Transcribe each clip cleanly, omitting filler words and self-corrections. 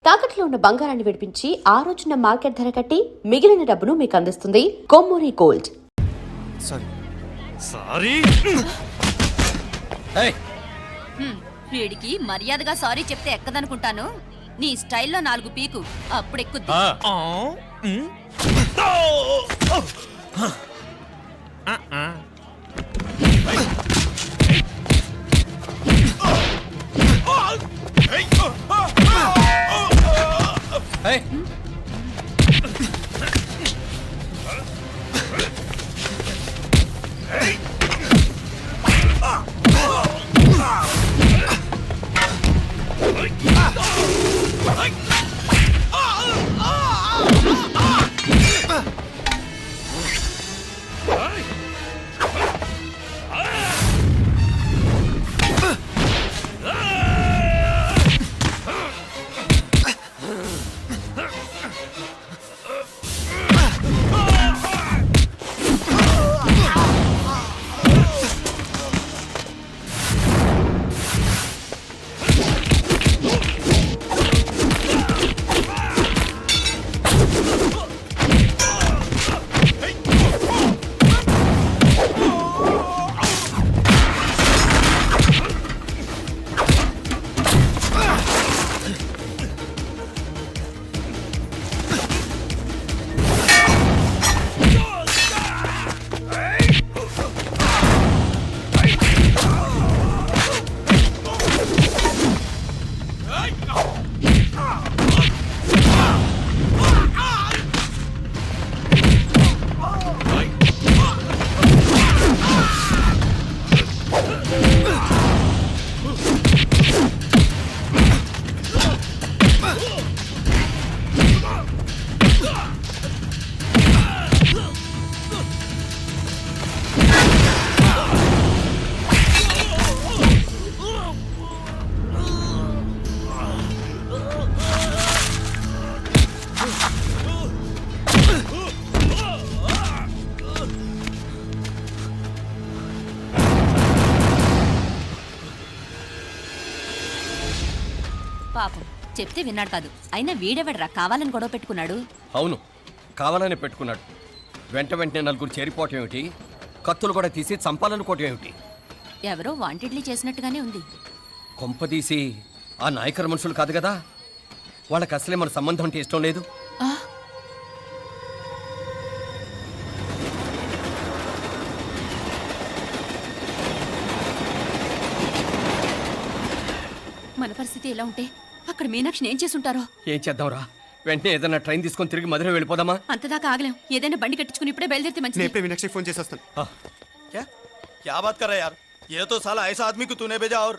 తాకట్లో ఉన్న బంగారాన్ని విడిపించి ఆ రోజున మార్కెట్ ధర కట్టి మిగిలిన డబ్బును మీకు అందిస్తుంది కొమ్మూరి గోల్డ్. వీడికి మర్యాదగా సారీ చెప్తే ఎక్కదనుకుంటాను. నీ స్టైల్లో 4 పీకు అప్పుడు ఎక్కుద్ది. పాపం చెప్తే విన్నాడు కాదు. అయినా వీడెవడరా కావాలని గొడవ పెట్టుకున్నాడు? అవును, కావాలని పెట్టుకున్నాడు. వెంటనే నలుగురు చేరిపోవటం ఏమిటి, కత్తులు కూడా తీసి చంపాలనుకోవటం ఏమిటి? ఎవరో వాంటెడ్లీ చేసినట్టుగానే ఉంది. కొంపదీసి ఆ నాయకర్ మనుషులు కాదు కదా? వాళ్ళకి అసలే మన సంబంధం అంటే ఇష్టం లేదు. మన పరిస్థితి ఎలా ఉంటే అక్కడ మీనాక్షిని ఏం చేసుంటారో. ఏం చేద్దాంరా, వెంటనే ఏదైనా ట్రైన్ తీసుకొని తిరిగి మధుర వెళ్ళిపోదామా? అంతదాకా ఆగలేం. ఏదైనా బండి కట్టించుకుని ఇప్పుడే బయలుదేరితే మంచిది. मीनाक्षी फोन చేసేస్తాను. क्या क्या बात कर रहा है यार? ये तो साला ऐसा आदमी को तूने भेजा और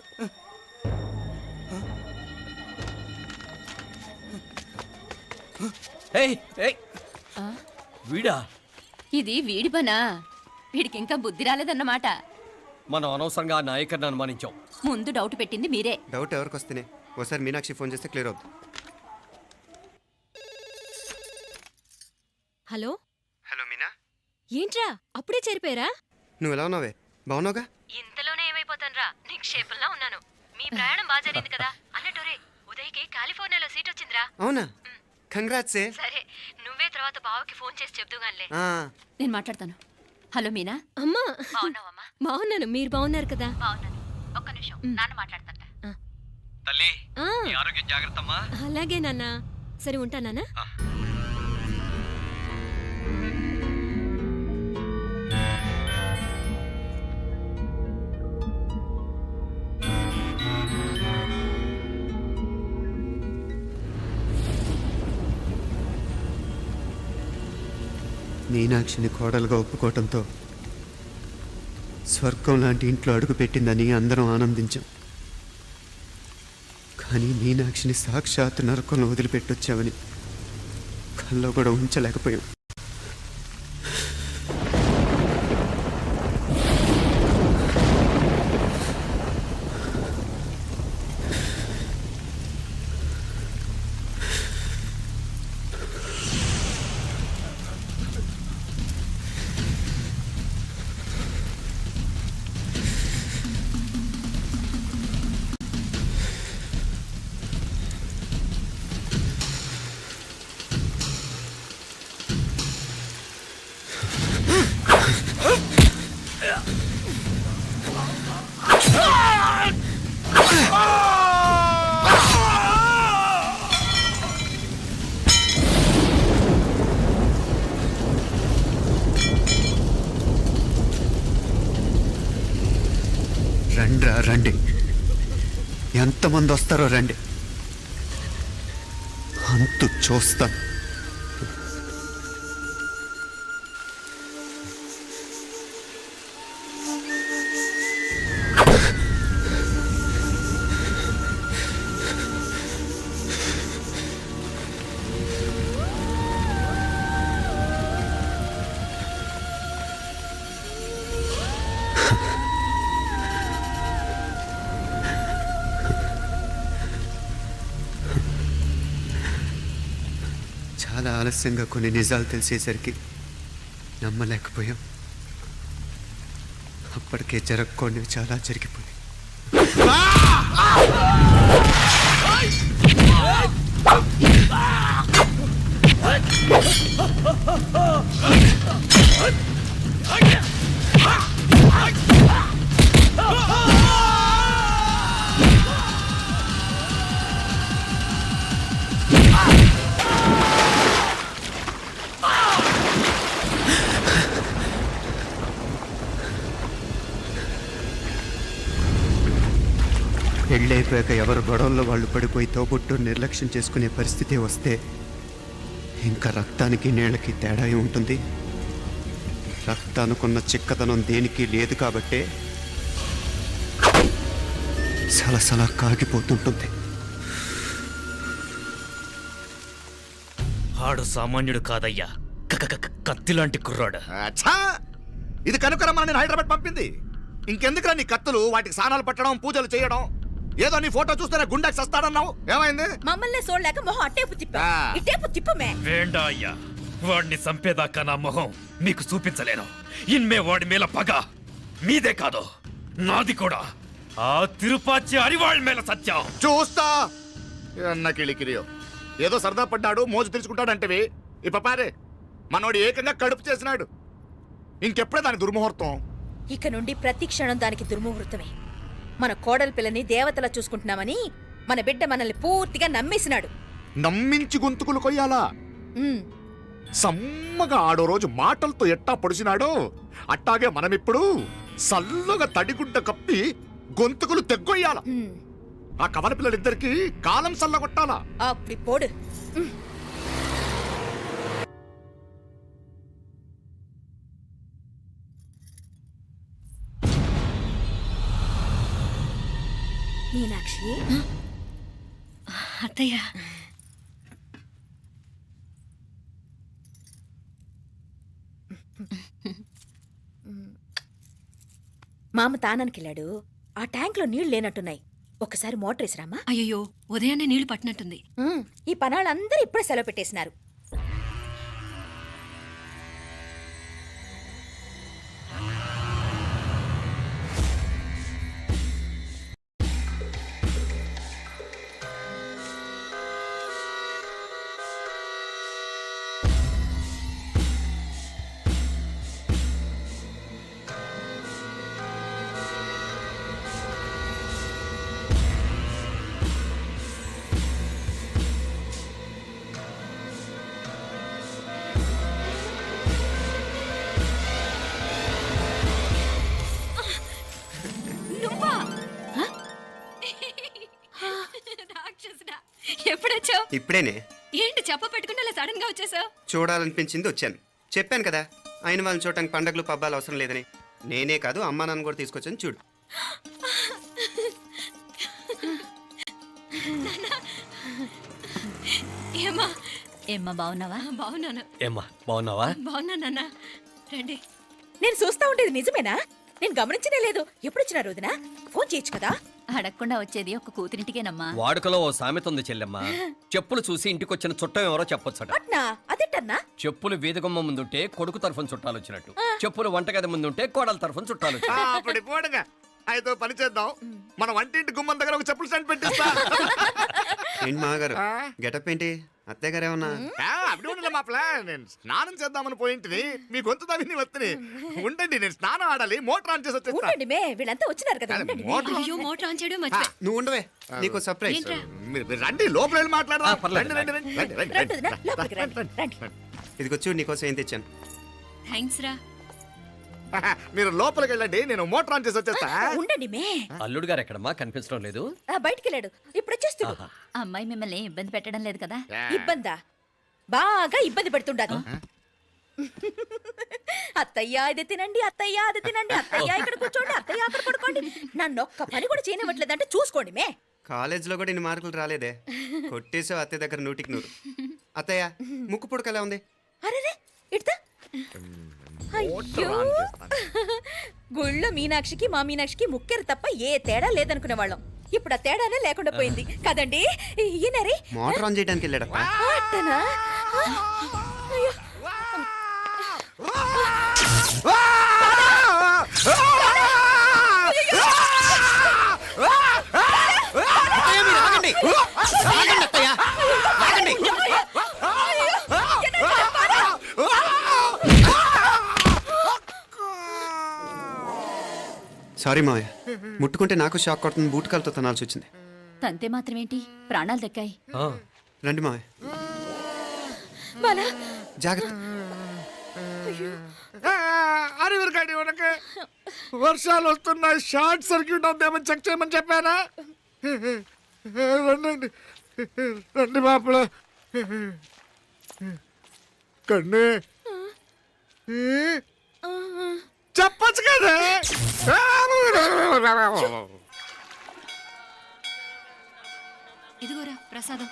వీడా? ఇది వీడి పనా? వీడికి ఇంకా బుద్ధి రాలేదన్నమాట. మనం అనవసరంగా ఆ నాయకర్ని అనుమానించాం. ముందు డౌట్ పెట్టింది మీరే. డౌట్ ఎవరికి వస్తేనే ఓసారి మీనాక్షి ఫోన్ చేస్తే క్లియర్ అవుతుంది. హలో హలో మీనా, ఏంట్రా అప్పుడే చేరిపోయారా? నువ్వు ఎలా ఉన్నావే? బాగున్నావుగా? ఇంతలోనే ఏమైపోతాన్రా, నిక్షేపంలా ఉన్నాను. మీ ప్రయాణం బాగా జరిగింది కదా? అన్నట్టురే ఉదయ్కి కాలిఫోర్నియాలో సీట్ వచ్చిందిరా. అవునా? కంగ్రాట్స్. సరే నువ్వే తర్వాత బావకి ఫోన్ చేసి చెప్దుగానిలే. నేను మాట్లాడతాను. హలో మీనా. అమ్మా బాగున్నాను, మీరు బాగున్నారు కదా? ఒక్క నిమిషం, నాన్న మాట్లాడతాను. తల్లి, నీ ఆరోగ్యం జాగ్రత్తమ్మా. అలాగే నాన్న. సరే ఉంటా నాన్న. మీనాక్షిని కోడలుగా ఒప్పుకోవటంతో స్వర్గం లాంటి ఇంట్లో అడుగు పెట్టిందని అందరం ఆనందించాం. కానీ మీనాక్షిని సాక్షాత్ నరకంలో వదిలిపెట్టొచ్చామని కల్లో కూడా ఉంచలేకపోయాం. రండి రండి, ఎంతమంది వస్తారో రండి, అంతు చూస్తాను. చాలా ఆలస్యంగా కొన్ని నిజాలు తెలిసేసరికి నమ్మలేకపోయాం. అప్పటికే జరగకూడనివి చాలా జరిగిపోయాయి. పెళ్ళైపోయాక ఎవరు గొడవల్లో వాళ్ళు పడిపోయి తోబుట్టు నిర్లక్ష్యం చేసుకునే పరిస్థితి వస్తే ఇంకా రక్తానికి నీళ్ళకి తేడా ఉంటుంది. రక్తానుకున్న చిక్కదనం దేనికి లేదు కాబట్టే సలసలా కాగిపోతుంటుంది. ఆడు సామాన్యుడు కాదయ్యా, కత్తిలాంటి కుర్రాడు. అచ్చా, ఇది కనుకరమ్మని నేను హైదరాబాద్ పంపింది. ఇంకెందుకురా నీ కత్తులు, వాటికి స్నానాలు పట్టడం, పూజలు చేయడం? ఏదో నీ ఫోటో చూస్తేనే గుండెకి సస్తాడన్నావు, ఏమైంది? మమ్మల్ని చూడలేక మొహం అట్టేపు తిప్పా, ఇట్టేపు తిప్పమే. వేండా అయ్యా, వాడిని చంపేదాకా నా మొహం మీకు చూపించలేను. ఇన్మే వాడి మేల పగ మీదే కాదు, నాది కూడా. ఆ తిరుపాచి అరివాళ్ళ మేల సత్యం చూస్తా. అన్న కిళికిరియో ఏదో సరదా పడ్డాడు, మోజు తెలుసుకుంటాడంటవి. ఈ పపారే మనోడు ఏకంగా కడుపు చేసినాడు. ఇంకెప్పుడే దాని దుర్ముహూర్తం. ఇక నుండి ప్రతి క్షణం దానికి దుర్ముహూర్తమే. మన కోడలి పిల్లని దేవతలా చూసుకుంటున్నామని మన బిడ్డ మనల్ని పూర్తిగా నమ్మేసినాడు. నమ్మించి గొంతుకులు కొయ్యాలా? ఉమ్, సమ్మగా ఆడో రోజు మాటలతో ఎట్టా పొడిచినాడో అట్టాగే మనమిప్పుడు సల్లగా తడిగుడ్డ కప్పి గొంతుకులు తెగ్గొయ్యాల. ఉమ్. ఆ కవల పిల్లలిద్దరికి కాలం సల్లగొట్టాలా. అప్పుడు పోడు. ఉమ్. మీనాక్షి, అత్తయ్య, మామ తానానికి వెళ్ళాడు. ఆ ట్యాంక్ లో నీళ్లు లేనట్టున్నాయి. ఒకసారి మోటార్ వేసిరామా. అయ్యో ఉదయాన్నే నీళ్లు పట్టినట్టుంది. ఈ పనాళ్ళందరూ ఇప్పుడే సెలవు పెట్టేసినారు. ఎప్పుడొచ్చావు? ఇప్పుడేనే ఏంటి చెప్ప పెట్టుకుంటే అలా సడన్ గా వచ్చేసావు? చూడాలనిపించింది వచ్చాను. చెప్పాను కదా, అయిన వాళ్ళని చూడటానికి పండగలు పబ్బాలు అవసరం లేదని. నేనే కాదు, అమ్మా నాన్న కూడా తీసుకొచ్చాను చూడు. ఏమ్మా ఏమ్మా బాగున్నావా? బాగున్నాను. ఏమ్మా బాగున్నావా? బాగున్నా నాన్న. రండి. నేను చూస్తా ఉండేది నిజమేనా? నేను గమనించనే లేదు. ఎప్పుడొచ్చినా రోజున ఫోన్ చేయొచ్చు కదా. అడగకుండా వచ్చేది ఒక కూతురింటికేనమ్మా. వాడుకలో ఓ సామెత ఉంది చెల్లెమ్మ. చెప్పులు చూసి ఇంటికొచ్చిన చుట్టం ఎవరో చెప్పొచ్చట. అట్నా? అదేటన్నా? చెప్పులు వీధిగుమ్మ ముందుంటే కొడుకు తరఫున చుట్టాలు వచ్చినట్టు, చెప్పులు వంటగది ముందుంటే కోడల తరఫున చుట్టాలు వచ్చినట్టు. అప్పుడు పోడుగా అయితే పని చేద్దాం. మన వంటింటి గుమ్మం దగ్గర ఒక చెప్పులు స్టాండ్ పెట్టిస్తా. ఏంటి మామగారు గెటప్ ఏంటి? అత్తయ్య గారు ఏమన్నా? అప్పుడు ఉండలే మా ప్లాన్. నేను స్నానం చేద్దామని పోయింటిని, మీ గొంతు తవ్వి వస్తుంది. ఉండండి, నేను స్నానం ఆడాలి, మోటార్ ఆన్ చేసి వచ్చేస్తా. ఉండండి మే, వీళ్ళంతా వచ్చినారు కదా. ఉండండి మే. మోటార్ అయ్యో మోటార్ ఆన్ చేయడం మర్చిపోయా. నువ్వు ఉండవే, నీకు సర్ప్రైజ్. ఏంట్రా? మీరు రండి, లోపల వెళ్ళి మాట్లాడదాం. పర్లేదు. రండి, రండి, రండి, రండి, రండి, రండి వదినా, రండి. లోపలికి రండి, రండి. ఇదిగో చూడు, నీకోసం ఏం తెచ్చాను. థ్యాంక్స్ రా. మీరు లోపలికి వెళ్ళండి, నేను మోటార్ ఆన్ చేసి వచ్చేస్తా. ఉండండి మే. అల్లుడు గారు ఎక్కడమ్మా కనిపించడం లేదు? బయటికి వెళ్ళాడు, ఇప్పుడు వచ్చేస్తాడు. అమ్మాయి మిమ్మల్ని ఇబ్బంది పెట్టడం లేదు కదా? ఇబ్బందా? బాగా ఇబ్బంది పెడుతుండదు. అత్తయ్య ఇది తినండి, అత్తయ్య అది తినండి, అత్తయ్య ఇక్కడ కూర్చోండి, అత్తయ్య అక్కడ పడుకోండి. నన్ను ఒక్క పని కూడా చేయనివ్వట్లేదంటే చూసుకోండి మే. కాలేజీలో కూడా ఇన్ని మార్కులు రాలేదే. కొట్టేసావు అత్తయ్య దగ్గర 100కి 100. అత్తయ్య ముక్కు పుడక ఎలా ఉంది? అరే ఇడతా. అయ్యో, గుళ్ళో మీనాక్షికి మా మీనాక్షికి ముక్కెరు తప్ప ఏ తేడా లేదనుకునే వాళ్ళం. ఇప్పుడు ఆ తేడానే లేకుండా పోయింది కదండి. ఈయనరే మోటార్ ఆన్ చేయడానికి వెళ్ళాడప్ప. అట్టనా? అయ్యో. సారీ మావయ్య, ముట్టుకుంటే నాకు షాక్ కొడుతుంది. బూట్ కాలుతో తనాల్సి వచ్చింది. తంతే మాత్రమేంటి, ప్రాణాలు దక్కాయి. ఆ, రండి మావయ్య, బాలా, జాగ్రత్త. అరవిరకాడి ఉనకే వర్షాలు వస్తున్నాయి, షార్ట్ సర్క్యూట్ అవుతామని చెక్ చేయమని చెప్పానా? రండి రండి మాపల కన్ను చెప్పచ్చు కదా. ఇదిగోరా ప్రసాదం.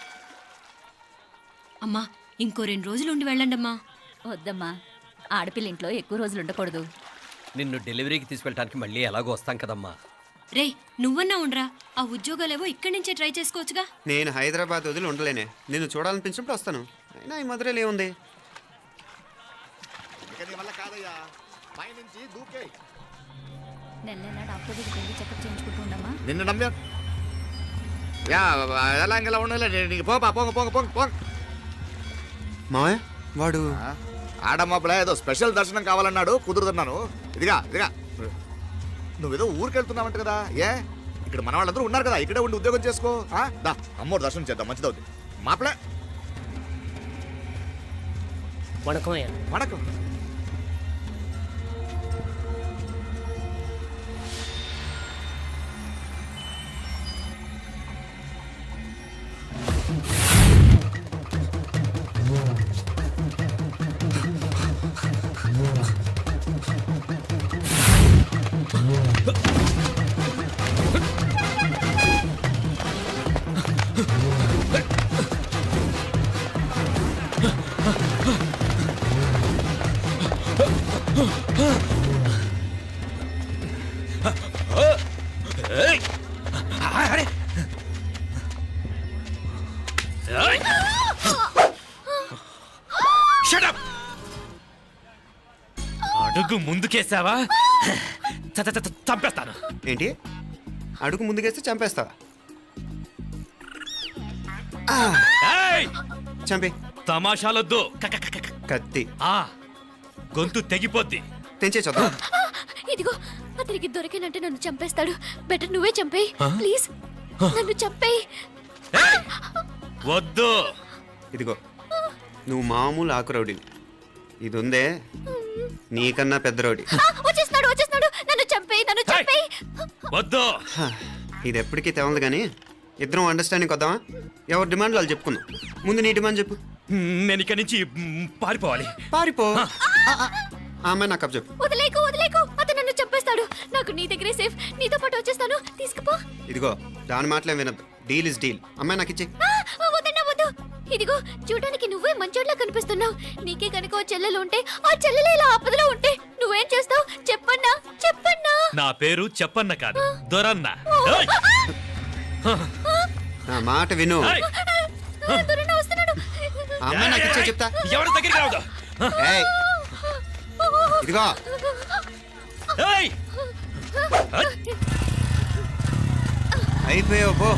అమ్మా ఇంకో 2 రోజులు ఉండి వెళ్ళండమ్మా. వద్దమ్మా, ఆడపిల్ల ఇంట్లో ఎక్కువ రోజులు ఉండకూడదు. నిన్ను డెలివరీకి తీసుకెళ్ళడానికి మళ్ళీ ఎలాగో వస్తాం కదమ్మా. రేయ్ నువ్వన్నా ఉండరా, ఆ ఉద్యోగాలేవో ఇక్కడి నుంచే ట్రై చేసుకోవచ్చుగా. నేను హైదరాబాద్ వదిలి ఉండలేనే. నిన్ను చూడాలనిపించినప్పుడు వస్తాను. అయినా ఈ మధురైలో ఏముంది? వల్ల కాదయ్యా, పైనుంచి దూకే. నెల నెల డాక్టర్ దగ్గరికి వెళ్ళి చెకప్ చేయించుకుంటూ ఉండమ్మా. నిన్ను నమ్మా యా ఎలా ఇంకెలా ఉండాలి. నీకు పోపా పోంగ పోంగ పోంగ పోంగ. మావయ్య వాడు ఆడమ్మప్పుడే ఏదో స్పెషల్ దర్శనం కావాలన్నాడు, కుదురుతున్నాను. ఇదిగా ఇదిగా నువ్వేదో ఊరికెళ్తున్నావంట కదా. ఏ ఇక్కడ మన వాళ్ళందరూ ఉన్నారు కదా, ఇక్కడే ఉండి ఉద్యోగం చేసుకో. దా అమ్మోడు దర్శనం చేద్దాం, మంచిదవుద్ది. మాపలే వణకం. ఏయ్! అరే! ఏయ్! Shut up! అడుగు ముందుకేసావా చంపేస్తాను. ఏంటి? అడుగు ముందుకేస్తే చంపేస్తావా? ఏయ్! చంపి. తమాషాలొద్దు. కత్తి గొంతు తెగిపోద్ది. తెంచే చూద్దాం. ఇదిగో అతనికి దొరికినంటే నన్ను చంపేస్తాడు. బెటర్ నువ్వే చంపేయి ప్లీజ్, నన్ను చంపేయి. ఏయ్! వద్దు. ఇదిగో నువ్వు మామూలు ఆకు రౌడీ. ఇది ఉందే నీకన్నా పెద్ద రౌడీ. వచ్చేస్తున్నాడు నన్ను చంపేయి, నన్ను చంపేయి. వద్దు. ఇది ఎప్పటికీ తెవలదు కానీ ఇద్దరం అండర్స్టాండింగ్ వద్దామా? ఎవరి డిమాండ్లు వాళ్ళు చెప్పుకుందాం. ముందు నీ డిమాండ్ చెప్పు. నేను ఇక్కడి నుంచి పారిపోవాలి. పారిపో. ఆ అమ్మాయి నాకు చెప్పు. వదిలేకు అతను నన్ను చంపేస్తాడు. నాకు నీ దగ్గరే సేఫ్, నీతో పాటు వచ్చేస్తాను, తీసుకుపో. ఇదిగో దాని మాటలే వినద్దు. Deal is deal. అమ్మాయి నాకు ఇచ్చే. వద్దు. ఇదిగో చూడడానికి నువ్వే మంచోట్లా కనిపిస్తున్నావు. నీకే కనుక ఓ చెల్లెలు ఉంటే, ఆ చెల్లెలు ఇలా ఆపదలో ఉంటే నువ్వేం చేస్తావు చెప్పన్నా? నా పేరు చెప్పన్న కాదు, దొరన్న. ఏయ్! నా మాట విను. ఏయ్! దొరన్న వస్తున్నాడు. ఆ అమ్మాయి నాకు ఇచ్చే చెప్తా. ఎవరి దగ్గరికి రావద్దు. ఏయ్, ఇదిగో ఏయ్! అయిపోయావు పో.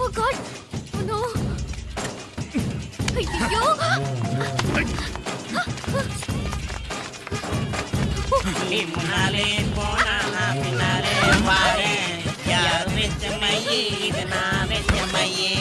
ఓ గాడ్, ఓ నో. అయ్యో, నిన్నాలే పోనా పిన్నాలే వారే యార్ వెచ్చమయ్యి ఇది నా వెచ్చమయ్యి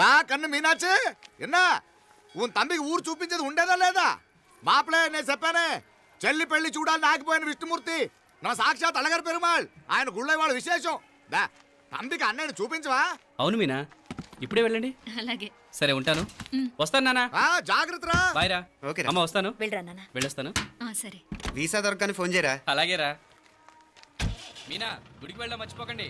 దా కన్ను మీనాచి ఎన్నా ఉన్ తండ్రికి ఊరు చూపించేది ఉండేదా లేదా మాపలే నేను చెప్పానే చెల్లి పెళ్లి చూడాలని ఆగిపోయిన విష్ణుమూర్తి నా సాక్షాత్ అలగారి పెరుమాళ్ ఆయన గుళ్ళ వాళ్ళ విశేషం దా తండ్రికి అన్నయ్యని చూపించవా అవును మీనా ఇప్పుడే వెళ్ళండి అలాగే సరే ఉంటాను వస్తాను నాన్న జాగ్రత్తరా బాయ్ రా ఓకే అమ్మ వస్తాను వెళ్ళరా నాన్న. వెళ్ళొస్తాను సరే వీసా దొరకని ఫోన్ చేయరా. అలాగే రా మీనా గుడికి వెళ్ళడం మర్చిపోకండి.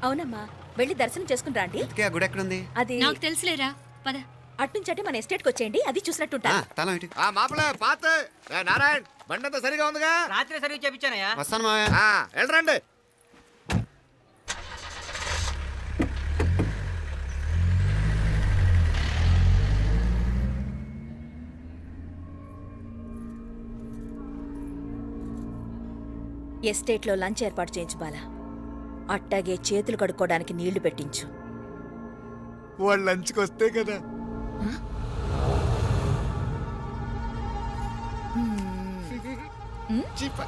అవునమ్మా వెళ్ళి దర్శనం చేసుకుని రండి. ఇంతకీ ఆ గుడి ఎక్కడుంది? అది నాకు తెలుసులేరా పద. అట్నుంచంటే మన ఎస్టేట్ కి వచ్చేయండి, అది చూసినట్టుంటా. తల ఇటు. మాపలే పాత నారాయణ్ బండంతా సరిగా ఉందిగా రాత్రి సర్వీస్ చేపించానయ్యా. వస్తాను మావయ్య. వెళ్ళరండి. ఎస్టేట్ లో లంచ్ ఏర్పాటు చేయించు బాలా. అట్టాగే చేతులు కడుక్కోవడానికి నీళ్లు పెట్టించు. వాళ్ళు లంచ్కి వస్తే కదా. చీప.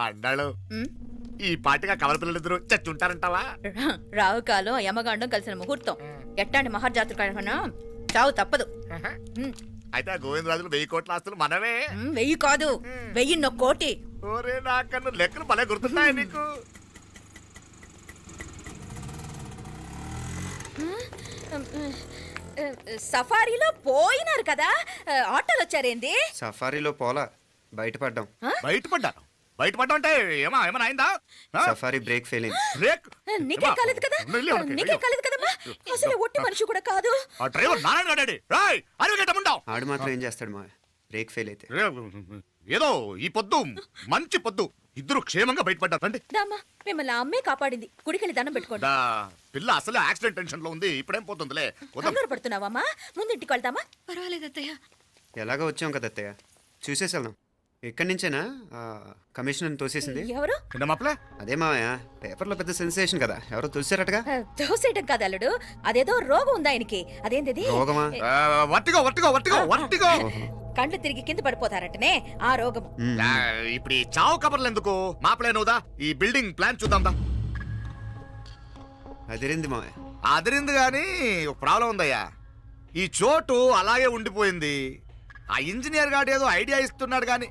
అన్నాడు ఈ పాటిగా కవల పిల్లలిద్దరు చచ్చుంటారంటావా? రావు కాలం యమగాండం కలిసిన ముహూర్తం. ఎట్టాంటి మహర్జాతృ కన్నా చావు తప్పదు. అయితే ఆ గోవిందరాజులు 1000 కోట్ల ఆస్తులు మనమే. 1000 కాదు 1001 కోటి. ఓరే నాకన్ను లెక్కలు భలే గుర్తున్నాయి నీకు. సఫారీలో పోయినారు కదా, ఆటోలు వచ్చారేంది? సఫారీలో పోలా, బయటపడ్డాం. బయటపడ్డాను. బయటపడ్డా అంటే ఏమైనా అయిందా? సఫారీ బ్రేక్ ఫెయిల్ అయింది. బ్రేక్ నీకే కాలేదు కదా, నీకే కాలేదు కదమ్మా. అసలు ఒట్టి మనిషి కూడా కాదు. ఆ డ్రైవర్ నారాయణ గాడి రాయ్ అరవిగేటముండావు. ఆడు మాత్రం ఏం చేస్తాడు మా బ్రేక్ ఫెయిల్ అయితే. ఏదో ఈ పొద్దు మంచి పొద్దు ఇద్దరు క్షేమంగా బయటపడ్డారు. రండి. దామ్మా మిమ్మల్ని ఆ అమ్మే కాపాడింది. గుడికెళ్ళి దండం పెట్టుకోండి. దా, పిల్ల అసలే యాక్సిడెంట్ టెన్షన్ లో ఉంది. ఇప్పుడేం పోతుందిలే. కంగారు పడుతున్నావమ్మా? ముందు ఇంటికి వెళ్దామా? పర్వాలేదు అత్తయ్య. ఎలాగో వచ్చాం కదా అత్తయ్య, చూసేసి వెళ్దాం. ఎక్కడి నుంచేనా కమిషనర్ తోసేసింది? ఎవరు? మాపలే అదే మావయ్య, పేపర్లో పెద్ద సెన్సేషన్ కదా, ఎవరో తోసారటగా. దోసేయటం కాదు అల్లుడు, అదేదో రోగం ఉంది ఆయనకి. అదేంటిది? రోగమా? Vertigo vertigo vertigo vertigo. కండ్లు తిరిగి కింద పడిపోతారటనే ఆ రోగం. ఇప్పుడు ఈ చావు కబర్లు ఎందుకు? మాపలే నువ్వుదా ఈ బిల్డింగ్ ప్లాన్ చూద్దాందా. అదిరింది మావయ్య. అదిరింది గాని ఒక ప్రాబ్లం ఉందయ్యా. ఈ చోటు అలాగే ఉండిపోయింది. ఆ ఇంజనీర్ గాడు ఏదో ఐడియా ఇస్తున్నాడు గాని